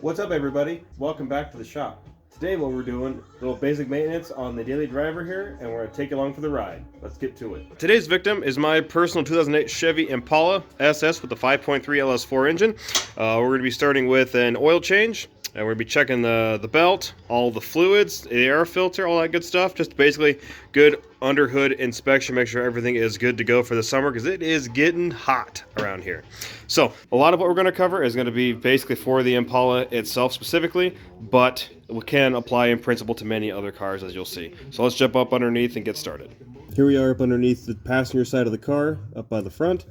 What's up, everybody? Welcome back to the shop. Today what we're doing, a little basic maintenance on the daily driver here, and we're going to take you along for the ride. Let's get to it. Today's victim is my personal 2008 Chevy Impala SS with the 5.3 LS4 engine. We're going to be starting with an oil change, and we're going to be checking the belt, all the fluids, the air filter, all that good stuff. Just basically good under hood inspection, make sure everything is good to go for the summer because it is getting hot around here. So a lot of what we're going to cover is going to be basically for the Impala itself specifically, but we can apply in principle to many other cars, as you'll see. So let's jump up underneath and get started. Here we are up underneath the passenger side of the car, up by the front,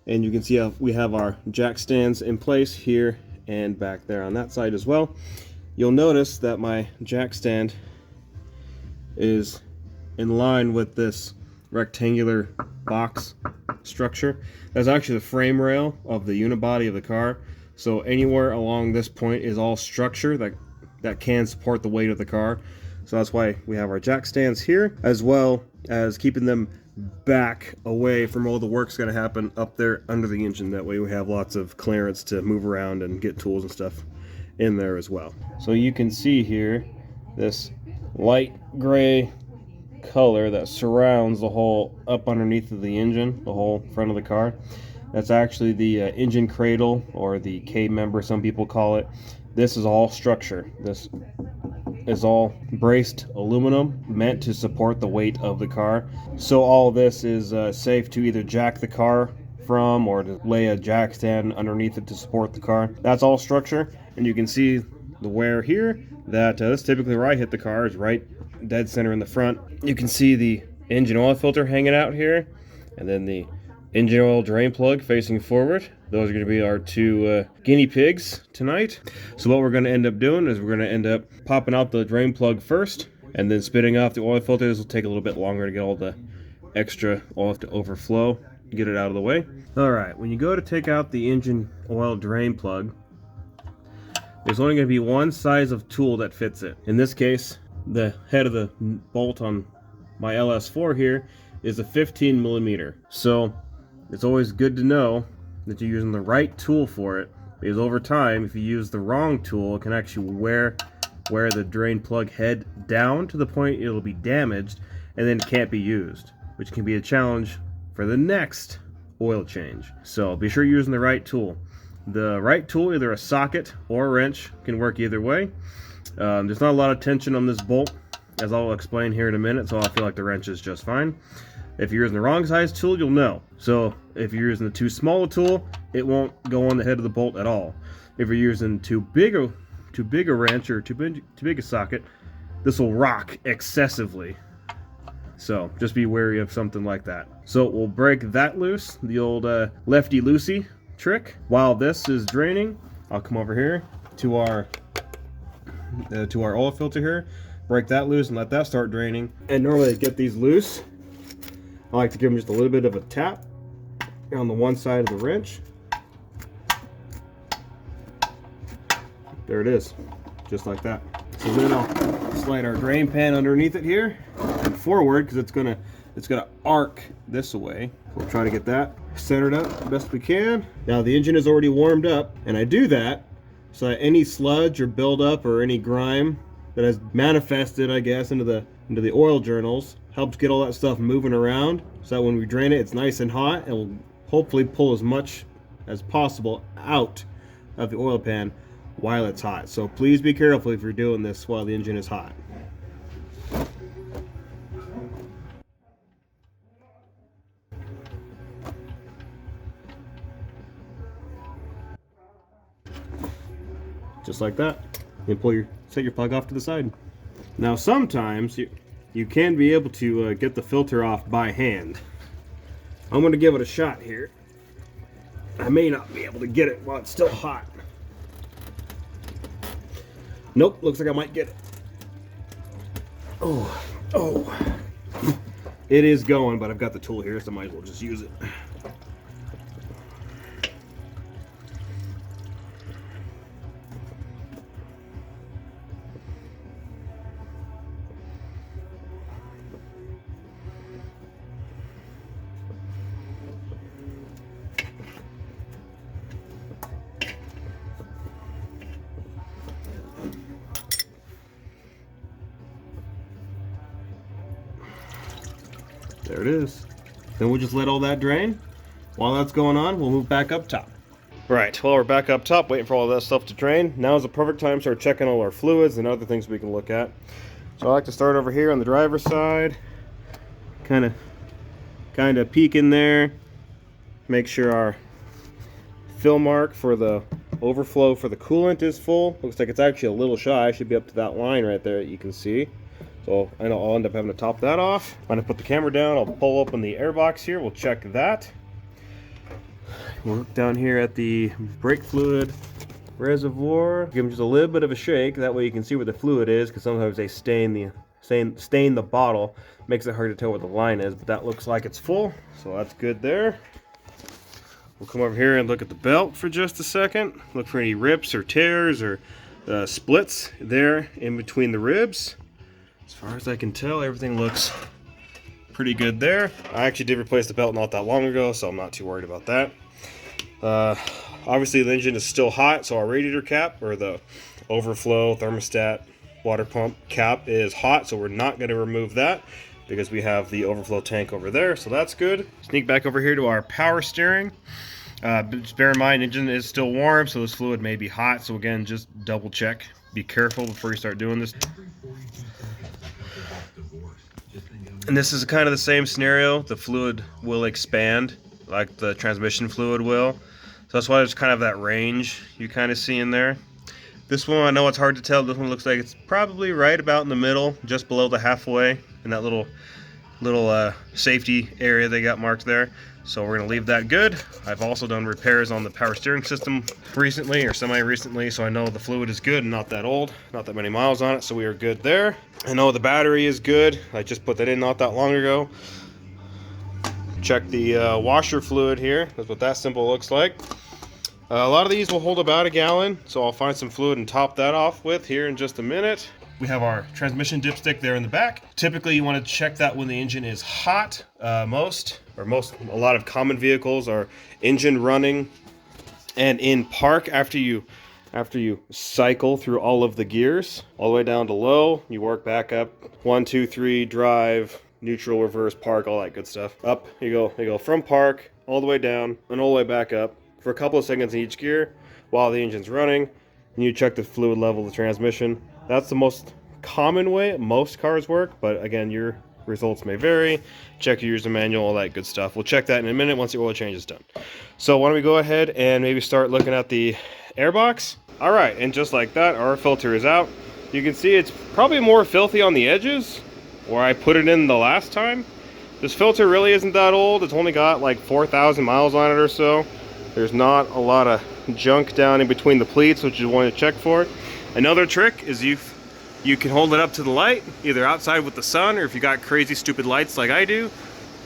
and you can see how we have our jack stands in place here and back there on that side as well. You'll notice that my jack stand is in line with this rectangular box structure. That's actually the frame rail of the unibody of the car. So anywhere along this point is all structure that can support the weight of the car. So that's why we have our jack stands here, as well as keeping them back away from all the work's going to happen up there under the engine. That way we have lots of clearance to move around and get tools and stuff in there as well. So you can see here this light gray color that surrounds the whole up underneath of the engine, the whole front of the car. That's actually the engine cradle, or the K-member some people call it. This is all structure. This is all braced aluminum meant to support the weight of the car. So all this is safe to either jack the car from or to lay a jack stand underneath it to support the car. That's all structure, and you can see the wear here. That's typically where I hit the car, is right dead center in the front. You can see the engine oil filter hanging out here, and then the engine oil drain plug facing forward. Those are going to be our two guinea pigs tonight. So what we're going to end up doing is we're going to end up popping out the drain plug first and then spitting off the oil filter. This will take a little bit longer to get all the extra oil to overflow, get it out of the way. Alright, when you go to take out the engine oil drain plug, there's only going to be one size of tool that fits it. In this case, the head of the bolt on my LS4 here is a 15 millimeter. So it's always good to know that you're using the right tool for it, because over time, if you use the wrong tool, it can actually wear the drain plug head down to the point it'll be damaged and then can't be used, which can be a challenge for the next oil change. So be sure you're using the right tool. The right tool, either a socket or a wrench, can work either way. There's not a lot of tension on this bolt, as I'll explain here in a minute, so I feel like the wrench is just fine. If you're using the wrong size tool, you'll know. So if you're using the too small a tool, it won't go on the head of the bolt at all. If you're using too big a wrench or too big a socket, this will rock excessively. So just be wary of something like that. So we'll break that loose, the old lefty-loosey trick. While this is draining, I'll come over here to our oil filter here, break that loose and let that start draining. And normally to get these loose, I like to give them just a little bit of a tap on the one side of the wrench. There it is, just like that. So then I'll slide our drain pan underneath it here and forward, because it's gonna arc this way. We'll try to get that centered up the best we can. Now the engine is already warmed up, and I do that so that any sludge or buildup or any grime that has manifested, I guess, into the oil journals helps get all that stuff moving around, so that when we drain it, it's nice and hot, and we'll hopefully pull as much as possible out of the oil pan while it's hot. So please be careful if you're doing this while the engine is hot. Just like that. Then set your plug off to the side. Now sometimes you can be able to get the filter off by hand. I'm going to give it a shot here. I may not be able to get it while it's still hot. Nope, looks like I might get it. Oh. It is going, but I've got the tool here, so I might as well just use it. There it is. Then we'll just let all that drain. While that's going on, we'll move back up top. Right, well, we're back up top waiting for all that stuff to drain. Now is the perfect time to start checking all our fluids and other things we can look at. So I like to start over here on the driver's side. Kind of peek in there. Make sure our fill mark for the overflow for the coolant is full. Looks like it's actually a little shy. It should be up to that line right there that you can see. So I know I'll end up having to top that off. When I put the camera down, I'll pull open the air box here. We'll check that. We'll look down here at the brake fluid reservoir. Give them just a little bit of a shake. That way you can see where the fluid is, because sometimes they stain the bottle. Makes it hard to tell where the line is, but that looks like it's full. So that's good there. We'll come over here and look at the belt for just a second. Look for any rips or tears or splits there in between the ribs. As far as I can tell, everything looks pretty good there. I actually did replace the belt not that long ago, so I'm not too worried about that. Obviously the engine is still hot, so our radiator cap, or the overflow thermostat water pump cap, is hot, so we're not going to remove that because we have the overflow tank over there, so that's good. Sneak back over here to our power steering. Just bear in mind, engine is still warm, so this fluid may be hot, so again, just double check. Be careful before you start doing this. And this is kind of the same scenario. The fluid will expand like the transmission fluid will. So that's why there's kind of that range you kind of see in there. This one, I know it's hard to tell. This one looks like it's probably right about in the middle, just below the halfway, in that little safety area they got marked there. So we're going to leave that good. I've also done repairs on the power steering system recently, or semi-recently, so I know the fluid is good and not that old, not that many miles on it, so we are good there. I know the battery is good. I just put that in not that long ago. Check the washer fluid here. That's what that symbol looks like. A lot of these will hold about a gallon, so I'll find some fluid and top that off with here in just a minute. We have our transmission dipstick there in the back. Typically you want to check that when the engine is hot. A lot of common vehicles are engine running and in park after you cycle through all of the gears all the way down to low. You work back up 1, 2, 3, drive, neutral, reverse, park, all that good stuff. Up you go from park all the way down and all the way back up for a couple of seconds in each gear while the engine's running. And you check the fluid level of the transmission. That's the most common way most cars work, but again, your results may vary. Check your user manual, all that good stuff. We'll check that in a minute once the oil change is done. So why don't we go ahead and maybe start looking at the air box. All right, and just like that, our filter is out. You can see it's probably more filthy on the edges where I put it in the last time. This filter really isn't that old. It's only got like 4,000 miles on it or so. There's not a lot of junk down in between the pleats, which you want to check for. Another trick is you can hold it up to the light, either outside with the sun, or if you got crazy stupid lights like I do,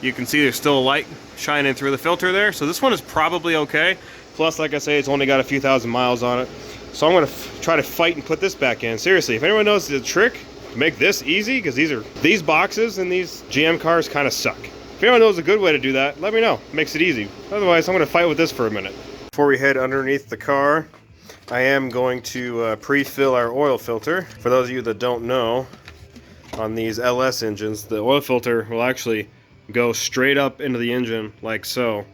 you can see there's still a light shining through the filter there. So this one is probably okay. Plus, like I say, it's only got a few thousand miles on it. So I'm going to try to fight and put this back in. Seriously, if anyone knows the trick to make this easy, because these boxes in these GM cars kind of suck. If anyone knows a good way to do that, let me know. It makes it easy. Otherwise, I'm going to fight with this for a minute. Before we head underneath the car, I am going to pre-fill our oil filter. For those of you that don't know, on these LS engines, the oil filter will actually go straight up into the engine like so.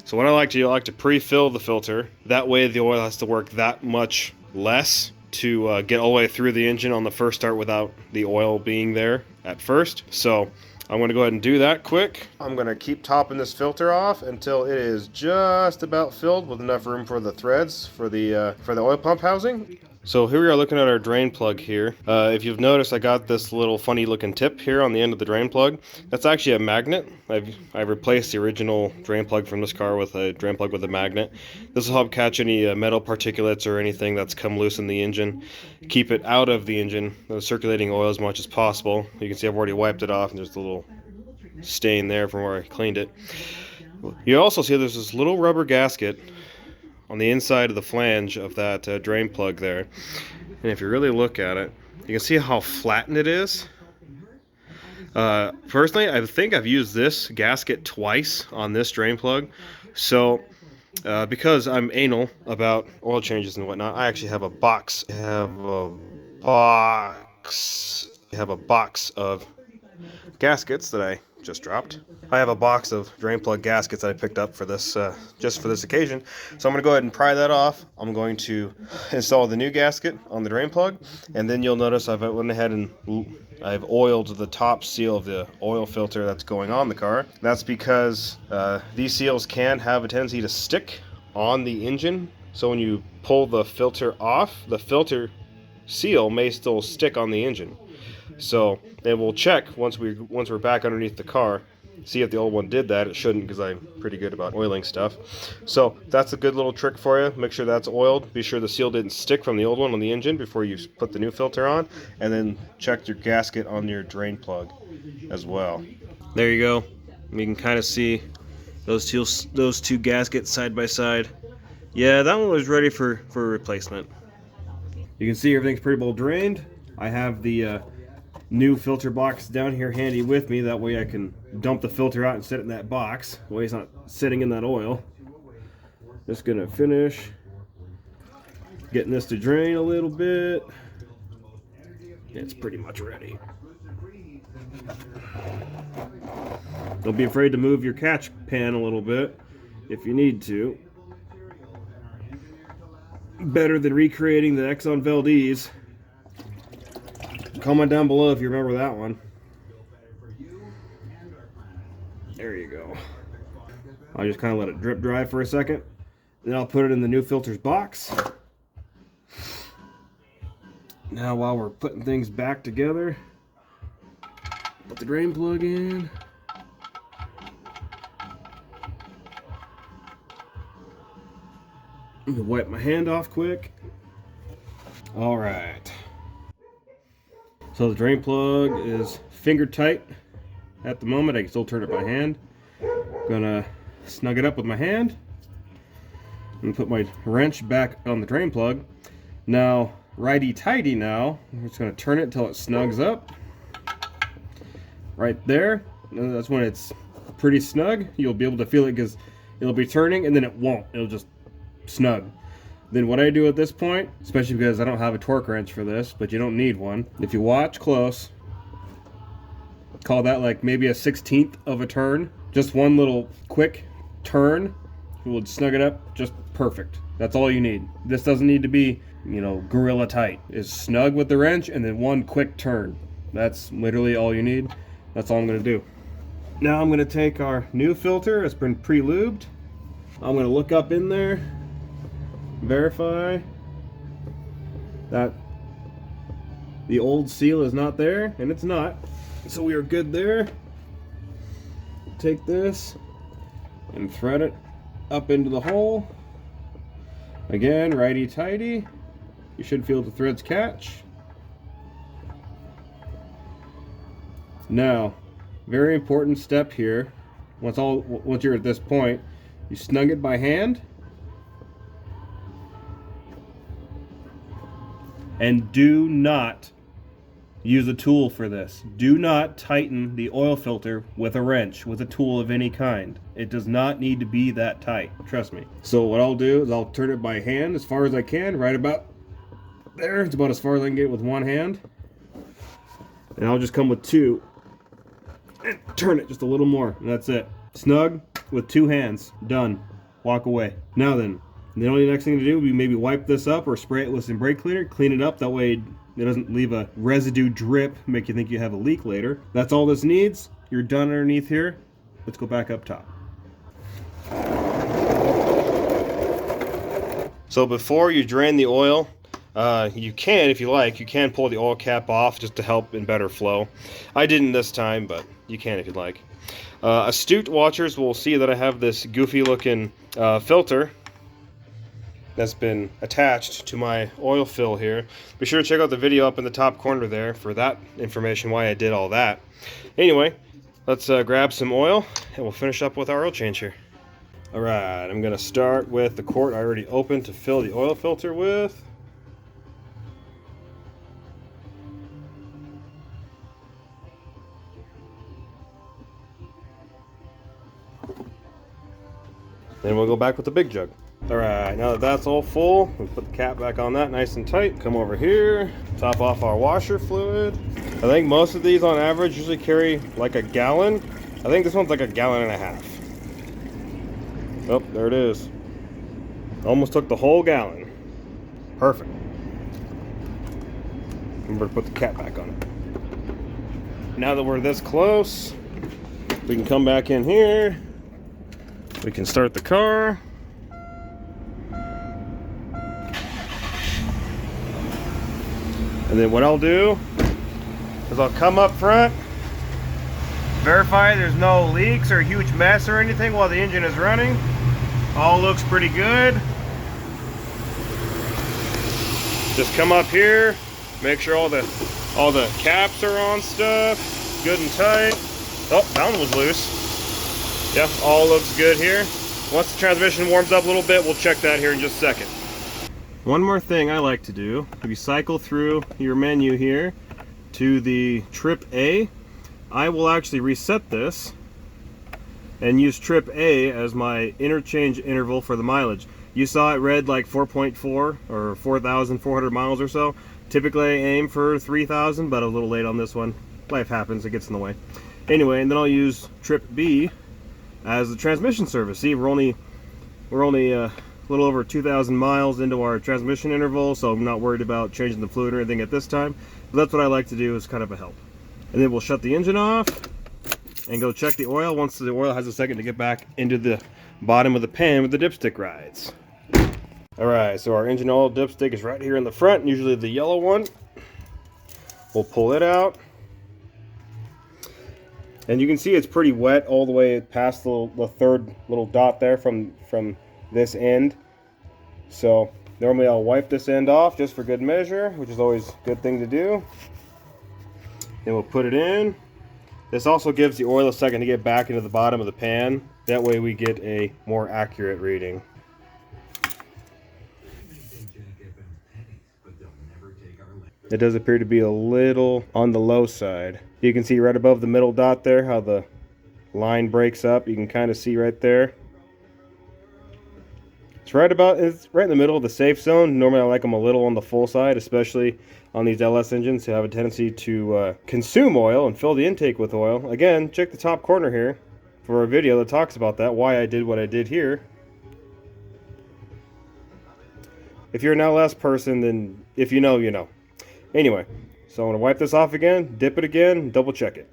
So what I like to pre-fill the filter. That way the oil has to work that much less to get all the way through the engine on the first start without the oil being there at first. So I'm going to go ahead and do that quick. I'm going to keep topping this filter off until it is just about filled with enough room for the threads for the oil pump housing. So here we are looking at our drain plug here. If you've noticed, I got this little funny looking tip here on the end of the drain plug. That's actually a magnet. I've replaced the original drain plug from this car with a drain plug with a magnet. This will help catch any metal particulates or anything that's come loose in the engine. Keep it out of the engine, circulating oil as much as possible. You can see I've already wiped it off and there's a little stain there from where I cleaned it. You also see there's this little rubber gasket on the inside of the flange of that drain plug there. And if you really look at it, you can see how flattened it is. Personally, I think I've used this gasket twice on this drain plug. So because I'm anal about oil changes and whatnot, I actually have a box. I have a box of gaskets that I just dropped. I have a box of drain plug gaskets that I picked up for this, just for this occasion. So I'm going to go ahead and pry that off. I'm going to install the new gasket on the drain plug, and then you'll notice I've went ahead and I've oiled the top seal of the oil filter that's going on the car. That's because these seals can have a tendency to stick on the engine. So when you pull the filter off, the filter seal may still stick on the engine. So then we'll check once we're back underneath the car, see if the old one did that. It shouldn't, because I'm pretty good about oiling stuff. So that's a good little trick for you. Make sure that's oiled. Be sure the seal didn't stick from the old one on the engine before you put the new filter on, and then check your gasket on your drain plug as well. There you go. You can kind of see those two gaskets side by side. Yeah, that one was ready for a replacement. You can see everything's pretty well drained. I have the new filter box down here handy with me. That way I can dump the filter out and set it in that box. That way it's not sitting in that oil. Just gonna finish getting this to drain a little bit. It's pretty much ready. Don't be afraid to move your catch pan a little bit if you need to. Better than recreating the Exxon Valdez. Comment down below if you remember that one. There you go. I'll just kind of let it drip dry for a second. Then I'll put it in the new filters box. Now while we're putting things back together, put the drain plug in. I'm gonna wipe my hand off quick. All right. So the drain plug is finger tight at the moment. I can still turn it by hand. Gonna snug it up with my hand and put my wrench back on the drain plug. Now, righty-tighty now. I'm just gonna turn it until it snugs up. Right there. And that's when it's pretty snug. You'll be able to feel it because it'll be turning and then it won't. It'll just snug. Then what I do at this point, especially because I don't have a torque wrench for this, but you don't need one. If you watch close, call that like maybe a 1/16 of a turn. Just one little quick turn will snug it up just perfect. That's all you need. This doesn't need to be, you know, gorilla tight. It's snug with the wrench and then one quick turn. That's literally all you need. That's all I'm gonna do. Now I'm gonna take our new filter. It's been pre-lubed. I'm gonna look up in there, verify that the old seal is not there, and it's not, so we are good there. Take this and thread it up into the hole. Again, righty-tighty. You should feel the threads catch. Now, very important step here. Once you're at this point, you snug it by hand. And do not use a tool for this. Do not tighten the oil filter with a wrench, with a tool of any kind. It does not need to be that tight, trust me. So what I'll do is I'll turn it by hand as far as I can, right about there. It's about as far as I can get with one hand. And I'll just come with two and turn it just a little more, and that's it. Snug with two hands, done. Walk away. Now then, the only next thing to do would be maybe wipe this up or spray it with some brake cleaner, clean it up, that way it doesn't leave a residue drip, make you think you have a leak later. That's all this needs. You're done underneath here. Let's go back up top. So before you drain the oil, you can, if you like, you can pull the oil cap off just to help in better flow. I didn't this time, but you can if you'd like. Astute watchers will see that I have this goofy looking filter that's been attached to my oil fill here. Be sure to check out the video up in the top corner there for that information, why I did all that. Anyway, let's grab some oil and we'll finish up with our oil change here. Alright, I'm going to start with the quart I already opened to fill the oil filter with. Then we'll go back with the big jug. Alright, now that that's all full, we'll put the cap back on that nice and tight. Come over here, top off our washer fluid. I think most of these on average usually carry like a gallon. I think this one's like 1.5 gallons. Oh, there it is. Almost took the whole gallon. Perfect. Remember to put the cap back on it. Now that we're this close, we can come back in here. We can start the car. And then what I'll do is I'll come up front, verify there's no leaks or a huge mess or anything while the engine is running. All looks pretty good. Just come up here, make sure all the caps are on stuff, good and tight. Oh, that one was loose. Yep, all looks good here. Once the transmission warms up a little bit, we'll check that here in just a second. One more thing I like to do, if you cycle through your menu here to the trip A, I will actually reset this and use trip A as my interchange interval for the mileage. You saw it read like 4.4 or 4,400 miles or so. Typically I aim for 3,000, but a little late on this one. Life happens, it gets in the way. Anyway, and then I'll use trip B as the transmission service. See, we're only a little over 2,000 miles into our transmission interval, so I'm not worried about changing the fluid or anything at this time. But that's what I like to do as kind of a help. And then we'll shut the engine off and go check the oil once the oil has a second to get back into the bottom of the pan with the dipstick rides. Alright, so our engine oil dipstick is right here in the front, usually the yellow one. We'll pull it out. And you can see it's pretty wet all the way past the third little dot there from this end. So normally I'll wipe this end off just for good measure, which is always a good thing to do. Then we'll put it in. This also gives the oil a second to get back into the bottom of the pan. That way we get a more accurate reading. It does appear to be a little on the low side. You can see right above the middle dot there how the line breaks up. You can kind of see right there. It's right in the middle of the safe zone. Normally I like them a little on the full side, especially on these LS engines who have a tendency to consume oil and fill the intake with oil. Again, check the top corner here for a video that talks about that, why I did what I did here. If you're an LS person, then if you know, you know. Anyway, so I'm going to wipe this off again, dip it again, double check it.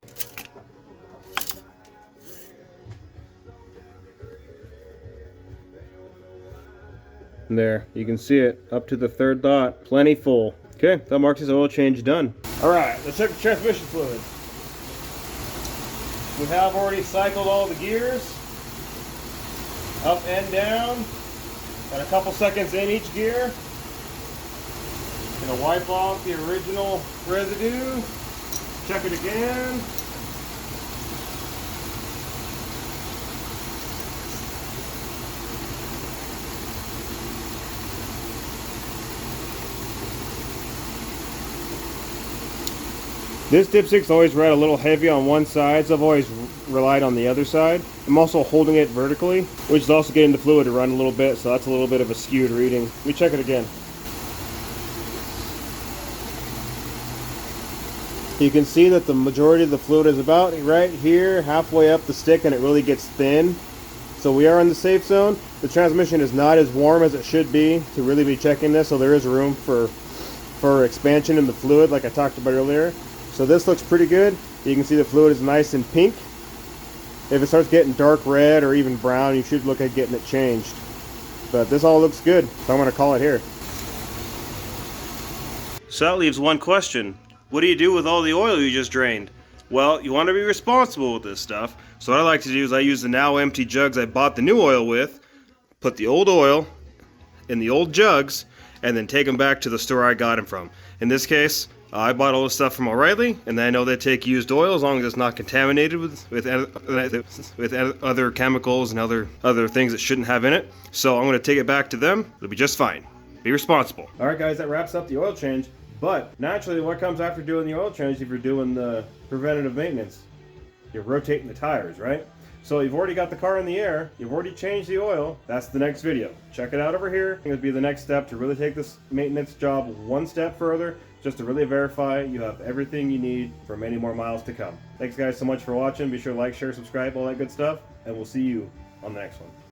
And there, you can see it up to the third dot, plenty full. Okay, that marks his oil change done. Alright, let's check the transmission fluid. We have already cycled all the gears, up and down, got a couple seconds in each gear. Gonna wipe off the original residue, check it again. This dipstick's always read a little heavy on one side, so I've always relied on the other side. I'm also holding it vertically, which is also getting the fluid to run a little bit, so that's a little bit of a skewed reading. Let me check it again. You can see that the majority of the fluid is about right here, halfway up the stick, and it really gets thin. So we are in the safe zone. The transmission is not as warm as it should be to really be checking this, so there is room for expansion in the fluid like I talked about earlier. So this looks pretty good. You can see the fluid is nice and pink. If it starts getting dark red or even brown, you should look at getting it changed. But this all looks good, so I'm going to call it here. So that leaves one question. What do you do with all the oil you just drained? Well, you want to be responsible with this stuff. So what I like to do is I use the now empty jugs I bought the new oil with, put the old oil in the old jugs, and then take them back to the store I got them from. In this case, I bought all this stuff from O'Reilly, and I know they take used oil as long as it's not contaminated with other chemicals and other things that shouldn't have in it. So I'm going to take it back to them. It'll be just fine. Be responsible. All right, guys, that wraps up the oil change. But naturally, what comes after doing the oil change if you're doing the preventative maintenance? You're rotating the tires, right? So you've already got the car in the air, you've already changed the oil, that's the next video. Check it out over here. It would be the next step to really take this maintenance job one step further, just to really verify you have everything you need for many more miles to come. Thanks guys so much for watching. Be sure to like, share, subscribe, all that good stuff, and we'll see you on the next one.